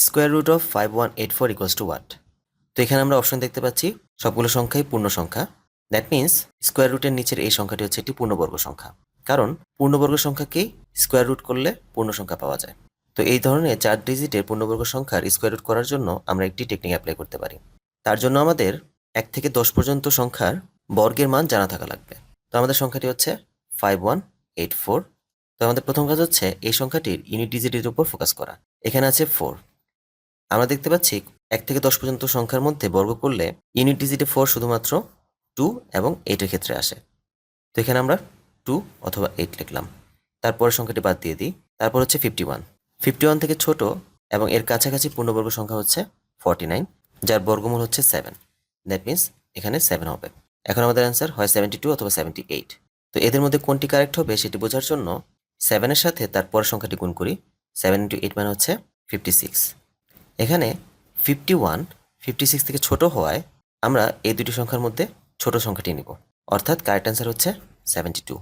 Square root of 5184 equals to what? তো এখানে আমরা অপশন দেখতে পাচ্ছি সবগুলো সংখ্যাই পূর্ণ সংখ্যা। দ্যাট মিন্স স্কোয়ার রুটের নিচের এই সংখ্যাটি হচ্ছে একটি পূর্ণবর্গ সংখ্যা, কারণ পূর্ণবর্গ সংখ্যাকেই স্কোয়ার রুট করলে পূর্ণ সংখ্যা পাওয়া যায়। তো এই ধরনের 4 ডিজিটের পূর্ণবর্গ সংখ্যার স্কোয়ার রুট করার জন্য আমরা একটি টেকনিক অ্যাপ্লাই করতে পারি। তার জন্য আমাদের 1 থেকে 10 পর্যন্ত সংখ্যার বর্গের মান জানা থাকা লাগবে। তো আমাদের সংখ্যাটি হচ্ছে 5184। তো আমাদের প্রথম কাজ হচ্ছে এই সংখ্যাটির ইউনিট ডিজিটের উপর ফোকাস করা। এখানে আছে 4। আমরা দেখতে পাচ্ছি 1 থেকে 10 পর্যন্ত সংখ্যার মধ্যে বর্গ করলে ইউনিট ডিজিটে 4 শুধুমাত্র 2 এবং 8 এর ক্ষেত্রে আসে। তো এখানে আমরা 2 অথবা 8 লিখলাম। তারপরের সংখ্যাটি বাদ দিয়ে দিই। তারপর হচ্ছে 51। 51 থেকে ছোট এবং এর কাছাকাছি পূর্ণবর্গ সংখ্যা হচ্ছে 49, যার বর্গমূল হচ্ছে 7। দ্যাট মিন্স এখানে 7 হবে। এখন আমাদের অ্যান্সার হয় 72 অথবা 78। তো এদের মধ্যে কোনটি কারেক্ট হবে সেটি বোঝার জন্য 7 এর সাথে তার পরের সংখ্যাটি গুণ করি। 7 × 8 মানে হচ্ছে 56। এখানে 51 56 থেকে ছোট হওয়ায় আমরা এই দুটি সংখ্যার মধ্যে ছোট সংখ্যাটি নিব, অর্থাৎ কারেক্ট অ্যান্সার হচ্ছে 72।